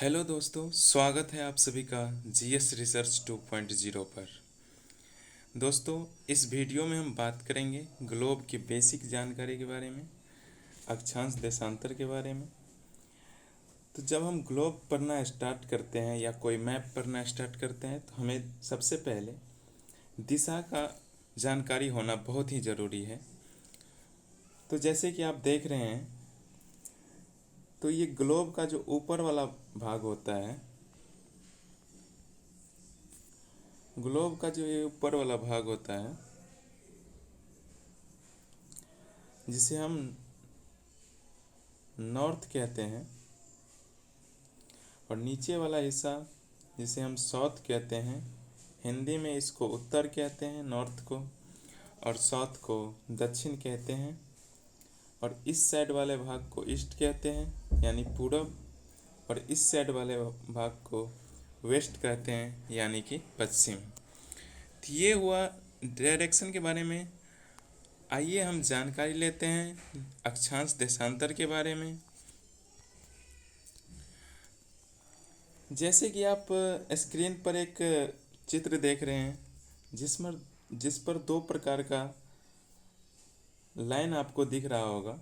Hello दोस्तों, स्वागत है आप सभी का जीएस रिसर्च 2.0 पर। दोस्तों, इस वीडियो में हम बात करेंगे ग्लोब की बेसिक जानकारी के बारे में, अक्षांश देशांतर के बारे में। तो जब हम ग्लोब पढ़ना स्टार्ट करते हैं या कोई मैप पढ़ना स्टार्ट करते हैं तो हमें सबसे पहले दिशा का जानकारी होना बहुत ही ज़रूरी है। तो जैसे कि आप देख रहे हैं, तो ये ग्लोब का जो ऊपर वाला भाग होता है, ग्लोब का जो ये ऊपर वाला भाग होता है जिसे हम नॉर्थ कहते हैं, और नीचे वाला हिस्सा जिसे हम साउथ कहते हैं। हिंदी में इसको उत्तर कहते हैं, नॉर्थ को, और साउथ को दक्षिण कहते हैं। और इस साइड वाले भाग को ईस्ट कहते हैं यानी पूरब, और इस साइड वाले भाग को वेस्ट कहते हैं यानी कि पश्चिम। तो ये हुआ डायरेक्शन के बारे में। आइए हम जानकारी लेते हैं अक्षांश देशांतर के बारे में। जैसे कि आप स्क्रीन पर एक चित्र देख रहे हैं जिस पर दो प्रकार का लाइन आपको दिख रहा होगा,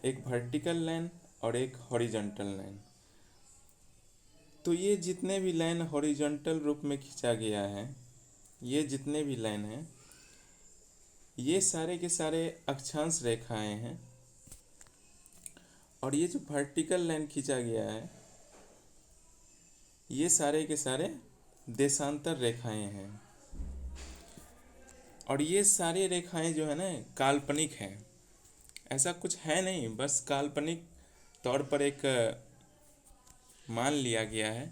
एक वर्टिकल लाइन और एक हॉरिजॉन्टल लाइन। तो ये जितने भी लाइन हॉरिजॉन्टल रूप में खींचा गया है, ये जितने भी लाइन हैं, ये सारे के सारे अक्षांश रेखाएं हैं। और ये जो वर्टिकल लाइन खींचा गया है, ये सारे के सारे देशांतर रेखाएं हैं। और ये सारी रेखाएं जो है ना, काल्पनिक हैं। ऐसा कुछ है नहीं, बस काल्पनिक तौर पर एक मान लिया गया है।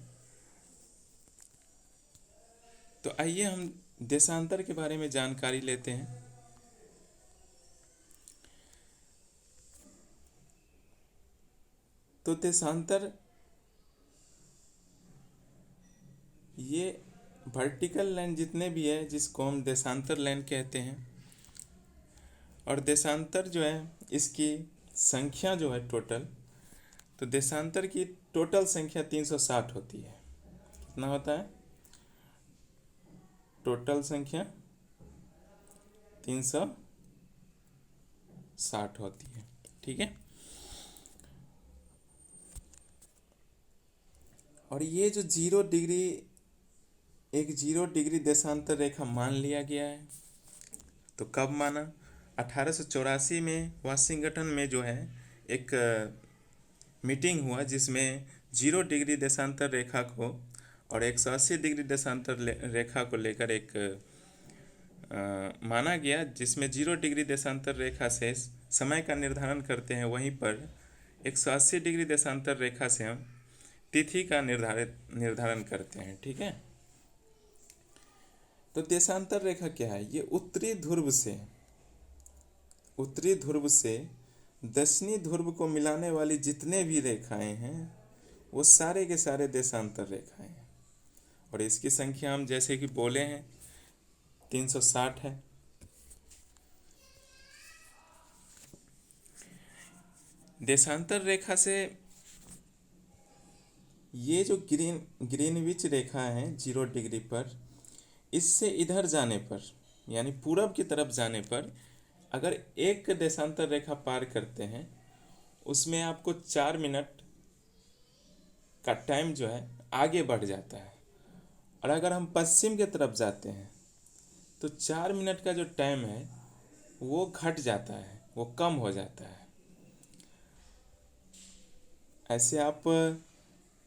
तो आइए हम देशांतर के बारे में जानकारी लेते हैं। तो देशांतर ये वर्टिकल लाइन जितने भी है जिसको हम देशांतर लाइन कहते हैं। और देशांतर जो है, इसकी संख्या जो है टोटल, तो देशांतर की टोटल संख्या 360 होती है। कितना होता है? टोटल संख्या 360 होती है। ठीक है। और ये जो 0 डिग्री, एक 0 डिग्री देशांतर रेखा मान लिया गया है। तो कब माना? 1884 में वाशिंगटन में जो है एक मीटिंग हुआ जिसमें 0 डिग्री देशांतर रेखा को और 180 डिग्री देशांतर रेखा को लेकर एक माना गया, जिसमें 0 डिग्री देशांतर रेखा से समय का निर्धारण करते हैं, वहीं पर 180 डिग्री देशांतर रेखा से हम तिथि का निर्धारण करते हैं। ठीक है। तो देशांतर रेखा क्या है? ये उत्तरी ध्रुव से दक्षिणी ध्रुव को मिलाने वाली जितने भी रेखाएं हैं, वो सारे के सारे देशांतर रेखाएं हैं। और इसकी संख्या हम जैसे कि बोले हैं 360 है। देशांतर रेखा से ये जो ग्रीनविच रेखा है 0 डिग्री पर, इससे इधर जाने पर यानी पूरब की तरफ जाने पर अगर एक देशांतर रेखा पार करते हैं, उसमें आपको 4 मिनट का टाइम जो है आगे बढ़ जाता है। और अगर हम पश्चिम की तरफ जाते हैं तो 4 मिनट का जो टाइम है वो घट जाता है, वो कम हो जाता है। ऐसे आप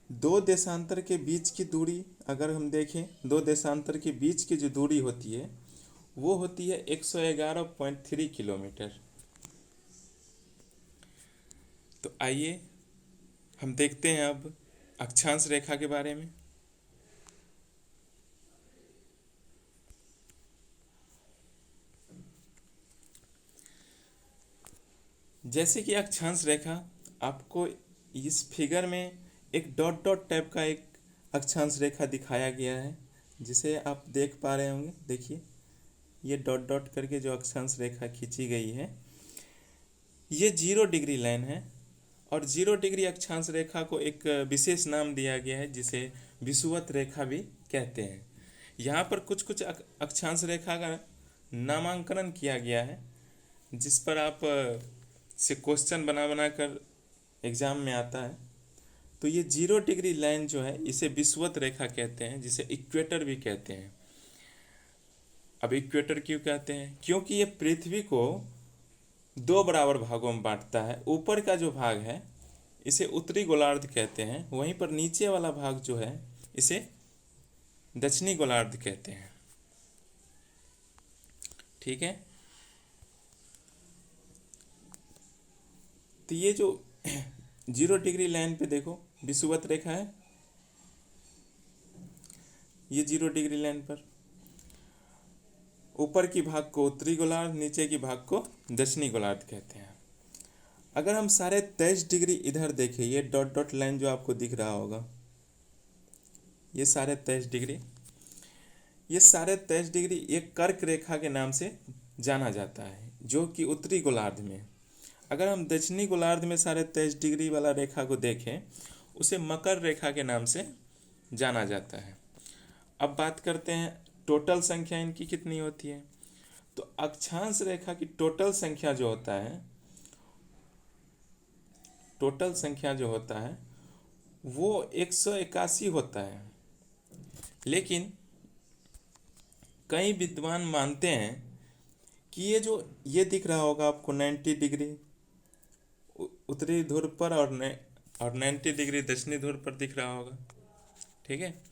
दो देशांतर के बीच की दूरी अगर हम देखें, दो देशांतर के बीच की जो दूरी होती है वो होती है 111.3 किलोमीटर। तो आइए हम देखते हैं अब अक्षांश रेखा के बारे में। जैसे कि अक्षांश रेखा, आपको इस फिगर में एक डॉट डॉट टाइप का एक अक्षांश रेखा दिखाया गया है, जिसे आप देख पा रहे होंगे। देखिए, ये डॉट डॉट करके जो अक्षांश रेखा खींची गई है, ये 0 डिग्री लाइन है। और 0 डिग्री अक्षांश रेखा को एक विशेष नाम दिया गया है जिसे विषुवत रेखा भी कहते हैं। यहाँ पर कुछ कुछ अक्षांश रेखा का नामांकन किया गया है जिस पर आप से क्वेश्चन बना बना कर एग्ज़ाम में आता है। तो ये 0 डिग्री लाइन जो है इसे विषुवत रेखा कहते हैं, जिसे इक्वेटर भी कहते हैं। अब इक्वेटर क्यों कहते हैं? क्योंकि ये पृथ्वी को 2 बराबर भागों में बांटता है। ऊपर का जो भाग है इसे उत्तरी गोलार्ध कहते हैं, वहीं पर नीचे वाला भाग जो है इसे दक्षिणी गोलार्ध कहते हैं। ठीक है, तो ये जो 0 डिग्री लाइन पे देखो विषुवत रेखा है, ये 0 डिग्री लाइन पर ऊपर की भाग को उत्तरी गोलार्ध, नीचे की भाग को दक्षिणी गोलार्ध कहते हैं। अगर हम सारे 23 डिग्री इधर देखें, ये डॉट डॉट लाइन जो आपको दिख रहा होगा, ये सारे 23 डिग्री, ये सारे 23 डिग्री एक कर्क रेखा के नाम से जाना जाता है जो कि उत्तरी गोलार्ध में। अगर हम दक्षिणी गोलार्ध में सारे 23 डिग्री वाला रेखा को देखें, उसे मकर रेखा के नाम से जाना जाता है। अब बात करते हैं टोटल संख्या इनकी कितनी होती है। तो अक्षांश रेखा की टोटल संख्या जो होता है, टोटल संख्या जो होता है वो 181 होता है। लेकिन कई विद्वान मानते हैं कि ये दिख रहा होगा आपको 90 डिग्री उत्तरी ध्रुव पर और 90 डिग्री दक्षिणी ध्रुव पर दिख रहा होगा। ठीक है,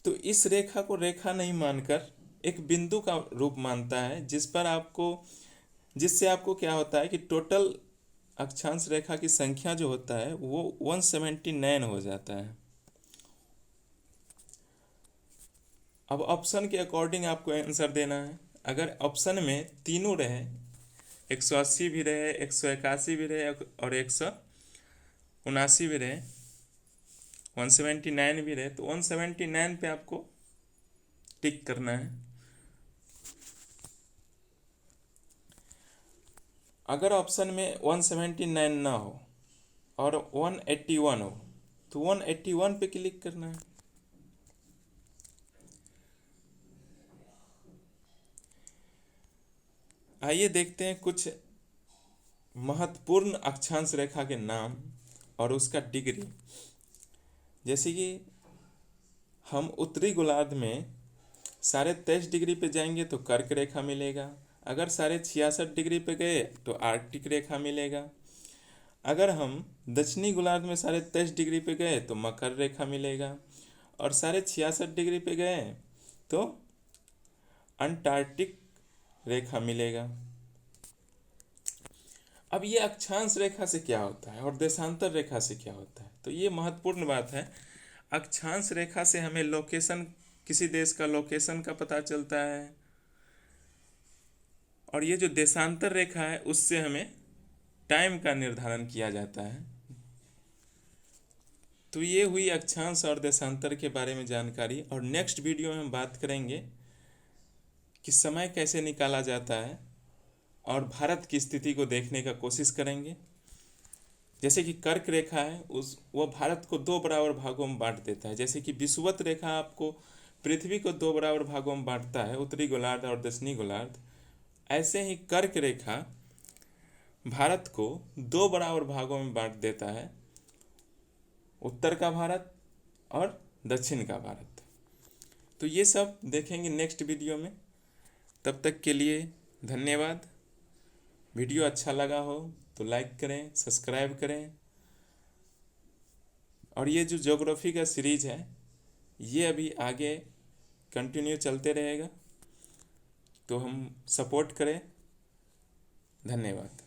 तो इस रेखा को रेखा नहीं मानकर एक बिंदु का रूप मानता है जिससे आपको क्या होता है कि टोटल अक्षांश रेखा की संख्या जो होता है वो 179 हो जाता है। अब ऑप्शन के अकॉर्डिंग आपको आंसर देना है। अगर ऑप्शन में तीनों रहे, 180 भी रहे, 181 भी रहे और 179 भी रहे, 179 भी रहे, तो 179 पे आपको टिक करना है। अगर ऑप्शन में 179 ना हो और 181 हो तो 181 पे क्लिक करना है। आइए देखते हैं कुछ महत्वपूर्ण अक्षांश रेखा के नाम और उसका डिग्री। जैसे कि हम उत्तरी गोलार्ध में सारे 23 डिग्री पे जाएंगे तो कर्क रेखा मिलेगा। अगर सारे 66 डिग्री पे गए तो आर्कटिक रेखा मिलेगा। अगर हम दक्षिणी गोलार्ध में सारे 23 डिग्री पे गए तो मकर रेखा मिलेगा। और सारे 66 डिग्री पे गए तो अंटार्कटिक रेखा मिलेगा। अब ये अक्षांश रेखा से क्या होता है और देशांतर रेखा से क्या होता है, तो ये महत्वपूर्ण बात है। अक्षांश रेखा से हमें लोकेशन, किसी देश का लोकेशन का पता चलता है, और ये जो देशांतर रेखा है उससे हमें टाइम का निर्धारण किया जाता है। तो ये हुई अक्षांश और देशांतर के बारे में जानकारी। और नेक्स्ट वीडियो में हम बात करेंगे कि समय कैसे निकाला जाता है और भारत की स्थिति को देखने का कोशिश करेंगे। जैसे कि कर्क रेखा है वो भारत को 2 बराबर भागों में बांट देता है। जैसे कि विषुवत रेखा आपको पृथ्वी को 2 बराबर भागों में बांटता है, उत्तरी गोलार्ध और दक्षिणी गोलार्ध, ऐसे ही कर्क रेखा भारत को 2 बराबर भागों में बांट देता है, उत्तर का भारत और दक्षिण का भारत। तो ये सब देखेंगे नेक्स्ट वीडियो में। तब तक के लिए धन्यवाद। वीडियो अच्छा लगा हो तो लाइक करें, सब्सक्राइब करें। और ये जो ज्योग्राफी का सीरीज है ये अभी आगे कंटिन्यू चलते रहेगा, तो हम सपोर्ट करें। धन्यवाद।